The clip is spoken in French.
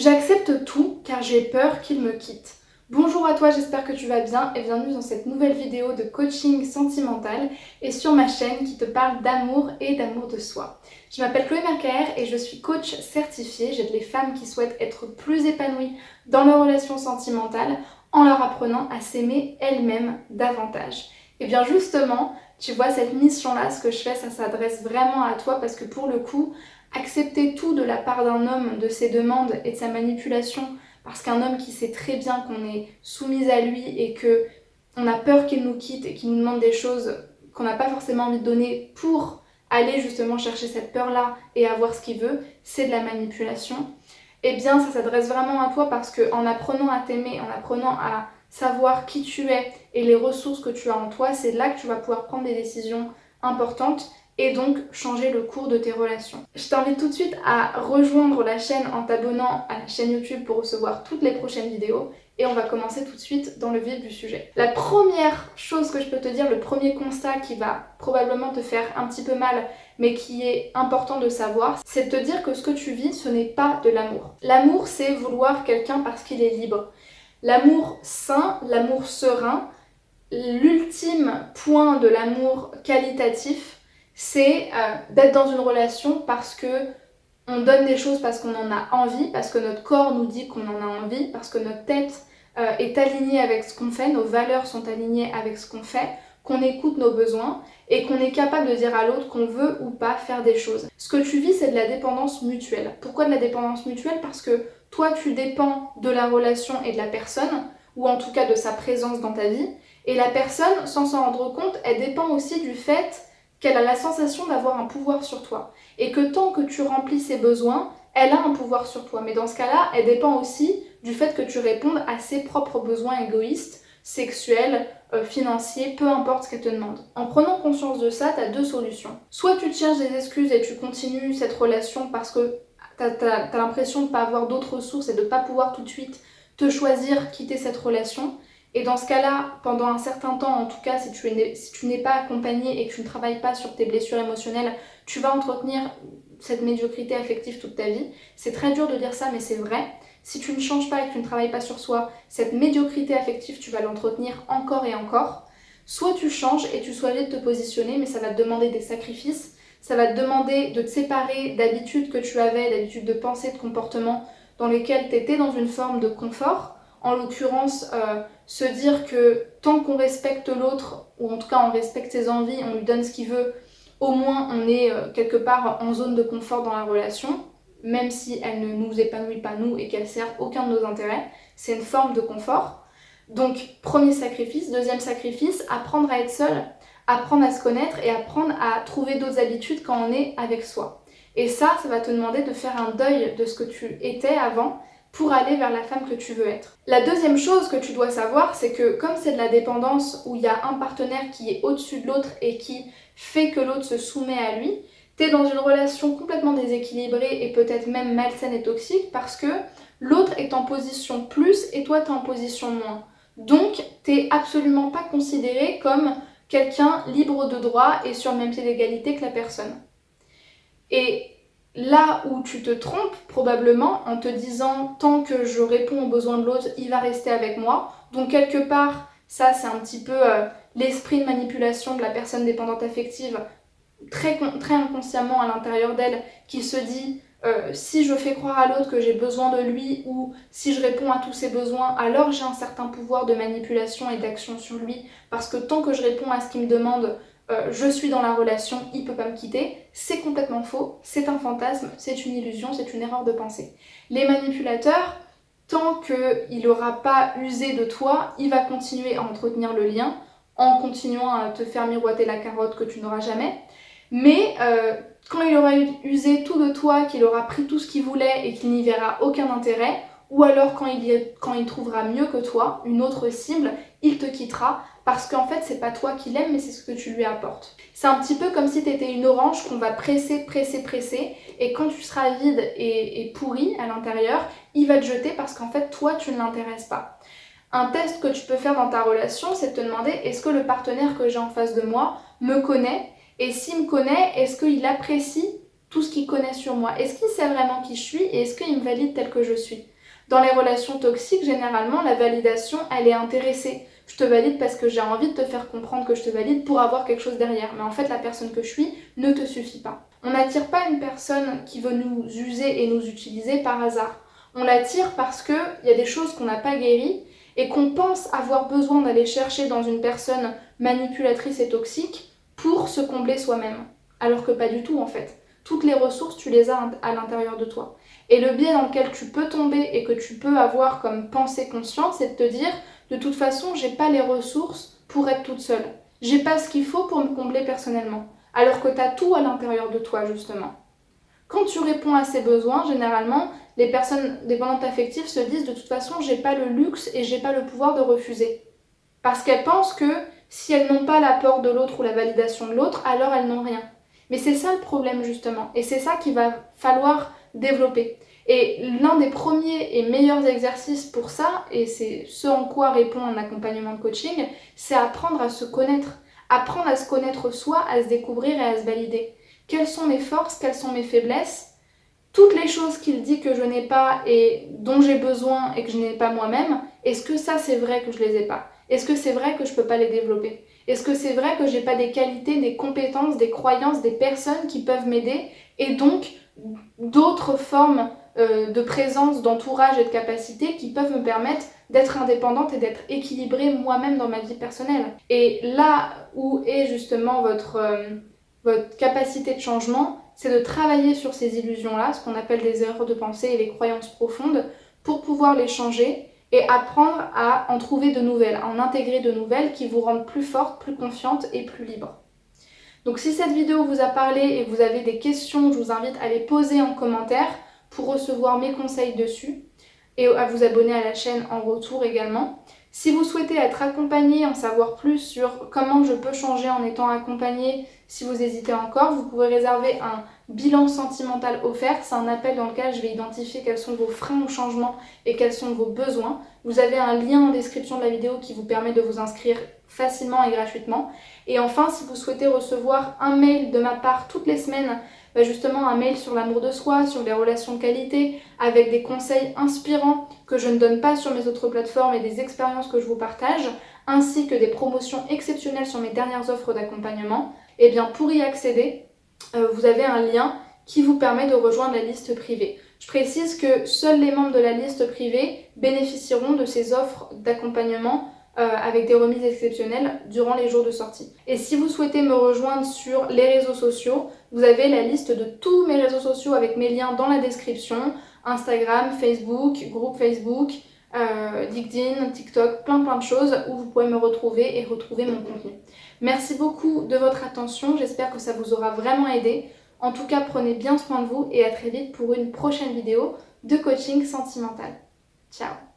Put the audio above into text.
J'accepte tout car j'ai peur qu'il me quitte. Bonjour à toi, j'espère que tu vas bien et bienvenue dans cette nouvelle vidéo de coaching sentimental et sur ma chaîne qui te parle d'amour et d'amour de soi. Je m'appelle Chloé Mercaer et je suis coach certifiée. J'aide les femmes qui souhaitent être plus épanouies dans leurs relations sentimentales en leur apprenant à s'aimer elles-mêmes davantage. Et bien justement, tu vois, cette mission-là, ce que je fais, ça s'adresse vraiment à toi parce que pour le coup, accepter tout de la part d'un homme, de ses demandes et de sa manipulation, parce qu'un homme qui sait très bien qu'on est soumise à lui et que on a peur qu'il nous quitte et qu'il nous demande des choses qu'on n'a pas forcément envie de donner pour aller justement chercher cette peur-là et avoir ce qu'il veut, c'est de la manipulation. Eh bien, ça s'adresse vraiment à toi parce qu'en apprenant à t'aimer, en apprenant à savoir qui tu es et les ressources que tu as en toi, c'est là que tu vas pouvoir prendre des décisions importantes et donc changer le cours de tes relations. Je t'invite tout de suite à rejoindre la chaîne en t'abonnant à la chaîne YouTube pour recevoir toutes les prochaines vidéos et on va commencer tout de suite dans le vif du sujet. La première chose que je peux te dire, le premier constat qui va probablement te faire un petit peu mal mais qui est important de savoir, c'est de te dire que ce que tu vis, ce n'est pas de l'amour. L'amour, c'est vouloir quelqu'un parce qu'il est libre. L'amour sain, l'amour serein, l'ultime point de l'amour qualitatif, c'est d'être dans une relation parce que on donne des choses parce qu'on en a envie, parce que notre corps nous dit qu'on en a envie, parce que notre tête est alignée avec ce qu'on fait, nos valeurs sont alignées avec ce qu'on fait, qu'on écoute nos besoins et qu'on est capable de dire à l'autre qu'on veut ou pas faire des choses. Ce que tu vis, c'est de la dépendance mutuelle. Pourquoi de la dépendance mutuelle? Parce que toi, tu dépends de la relation et de la personne, ou en tout cas de sa présence dans ta vie, et la personne, sans s'en rendre compte, elle dépend aussi du fait qu'elle a la sensation d'avoir un pouvoir sur toi. Et que tant que tu remplis ses besoins, elle a un pouvoir sur toi. Mais dans ce cas-là, elle dépend aussi du fait que tu répondes à ses propres besoins égoïstes, sexuels, financiers, peu importe ce qu'elle te demande. En prenant conscience de ça, tu as deux solutions. Soit tu te cherches des excuses et tu continues cette relation parce que tu as l'impression de ne pas avoir d'autres ressources et de ne pas pouvoir tout de suite te choisir quitter cette relation. Et dans ce cas-là, pendant un certain temps, en tout cas, si tu n'es pas accompagné et que tu ne travailles pas sur tes blessures émotionnelles, tu vas entretenir cette médiocrité affective toute ta vie. C'est très dur de dire ça, mais c'est vrai. Si tu ne changes pas et que tu ne travailles pas sur soi, cette médiocrité affective, tu vas l'entretenir encore et encore. Soit tu changes et tu choisis de te positionner, mais ça va te demander des sacrifices. Ça va te demander de te séparer d'habitudes que tu avais, d'habitudes de pensée, de comportement dans lesquels tu étais dans une forme de confort. En l'occurrence, se dire que tant qu'on respecte l'autre, ou en tout cas on respecte ses envies, on lui donne ce qu'il veut, au moins on est quelque part en zone de confort dans la relation, même si elle ne nous épanouit pas nous et qu'elle sert aucun de nos intérêts, c'est une forme de confort. Donc premier sacrifice. Deuxième sacrifice, apprendre à être seul, apprendre à se connaître et apprendre à trouver d'autres habitudes quand on est avec soi. Et ça va te demander de faire un deuil de ce que tu étais avant pour aller vers la femme que tu veux être. La deuxième chose que tu dois savoir, c'est que comme c'est de la dépendance où il y a un partenaire qui est au-dessus de l'autre et qui fait que l'autre se soumet à lui, t'es dans une relation complètement déséquilibrée et peut-être même malsaine et toxique parce que l'autre est en position plus et toi t'es en position moins. Donc t'es absolument pas considéré comme quelqu'un libre de droit et sur le même pied d'égalité que la personne. Et là où tu te trompes probablement en te disant tant que je réponds aux besoins de l'autre, il va rester avec moi. Donc quelque part, ça c'est un petit peu l'esprit de manipulation de la personne dépendante affective, très inconsciemment à l'intérieur d'elle, qui se dit si je fais croire à l'autre que j'ai besoin de lui ou si je réponds à tous ses besoins, alors j'ai un certain pouvoir de manipulation et d'action sur lui parce que tant que je réponds à ce qu'il me demande, je suis dans la relation, il peut pas me quitter. C'est complètement faux, c'est un fantasme, c'est une illusion, c'est une erreur de pensée. Les manipulateurs, tant qu'il n'aura pas usé de toi, il va continuer à entretenir le lien en continuant à te faire miroiter la carotte que tu n'auras jamais. Mais quand il aura usé tout de toi, qu'il aura pris tout ce qu'il voulait et qu'il n'y verra aucun intérêt, ou alors quand il trouvera mieux que toi, une autre cible, il te quittera parce qu'en fait c'est pas toi qui l'aimes mais c'est ce que tu lui apportes. C'est un petit peu comme si tu étais une orange qu'on va presser et quand tu seras vide et pourri à l'intérieur, il va te jeter parce qu'en fait toi tu ne l'intéresses pas. Un test que tu peux faire dans ta relation, c'est de te demander est-ce que le partenaire que j'ai en face de moi me connaît? Et s'il me connaît, est-ce qu'il apprécie tout ce qu'il connaît sur moi? Est-ce qu'il sait vraiment qui je suis et est-ce qu'il me valide tel que je suis? Dans les relations toxiques, généralement, la validation, elle est intéressée. Je te valide parce que j'ai envie de te faire comprendre que je te valide pour avoir quelque chose derrière. Mais en fait, la personne que je suis ne te suffit pas. On n'attire pas une personne qui veut nous user et nous utiliser par hasard. On l'attire parce qu'il y a des choses qu'on n'a pas guéries et qu'on pense avoir besoin d'aller chercher dans une personne manipulatrice et toxique pour se combler soi-même. Alors que pas du tout en fait. Toutes les ressources, tu les as à l'intérieur de toi. Et le biais dans lequel tu peux tomber et que tu peux avoir comme pensée consciente, c'est de te dire de toute façon, j'ai pas les ressources pour être toute seule. J'ai pas ce qu'il faut pour me combler personnellement. Alors que tu as tout à l'intérieur de toi, justement. Quand tu réponds à ces besoins, généralement, les personnes dépendantes affectives se disent de toute façon, j'ai pas le luxe et j'ai pas le pouvoir de refuser. Parce qu'elles pensent que si elles n'ont pas l'apport de l'autre ou la validation de l'autre, alors elles n'ont rien. Mais c'est ça le problème, justement. Et c'est ça qu'il va falloir développer. Et l'un des premiers et meilleurs exercices pour ça, et c'est ce en quoi répond un accompagnement de coaching, c'est apprendre à se connaître. Apprendre à se connaître soi, à se découvrir et à se valider. Quelles sont mes forces, quelles sont mes faiblesses? Toutes les choses qu'il dit que je n'ai pas et dont j'ai besoin et que je n'ai pas moi-même, est-ce que ça c'est vrai que je les ai pas? Est-ce que c'est vrai que je peux pas les développer? Est-ce que c'est vrai que j'ai pas des qualités, des compétences, des croyances, des personnes qui peuvent m'aider et donc d'autres formes de présence, d'entourage et de capacité qui peuvent me permettre d'être indépendante et d'être équilibrée moi-même dans ma vie personnelle. Et là où est justement votre capacité de changement, c'est de travailler sur ces illusions-là, ce qu'on appelle des erreurs de pensée et les croyances profondes, pour pouvoir les changer et apprendre à en trouver de nouvelles, à en intégrer de nouvelles qui vous rendent plus forte, plus confiante et plus libre. Donc si cette vidéo vous a parlé et que vous avez des questions, je vous invite à les poser en commentaire pour recevoir mes conseils dessus et à vous abonner à la chaîne en retour également. Si vous souhaitez être accompagné, en savoir plus sur comment je peux changer en étant accompagné, si vous hésitez encore, vous pouvez réserver un bilan sentimental offert. C'est un appel dans lequel je vais identifier quels sont vos freins au changement et quels sont vos besoins. Vous avez un lien en description de la vidéo qui vous permet de vous inscrire facilement et gratuitement. Et enfin, si vous souhaitez recevoir un mail de ma part toutes les semaines, justement un mail sur l'amour de soi, sur les relations de qualité, avec des conseils inspirants que je ne donne pas sur mes autres plateformes et des expériences que je vous partage, ainsi que des promotions exceptionnelles sur mes dernières offres d'accompagnement, et bien pour y accéder, vous avez un lien qui vous permet de rejoindre la liste privée. Je précise que seuls les membres de la liste privée bénéficieront de ces offres d'accompagnement avec des remises exceptionnelles durant les jours de sortie. Et si vous souhaitez me rejoindre sur les réseaux sociaux, vous avez la liste de tous mes réseaux sociaux avec mes liens dans la description, Instagram, Facebook, groupe Facebook, LinkedIn, TikTok, plein de choses où vous pouvez me retrouver et retrouver mon contenu. Merci beaucoup de votre attention, j'espère que ça vous aura vraiment aidé. En tout cas, prenez bien soin de vous et à très vite pour une prochaine vidéo de coaching sentimental. Ciao!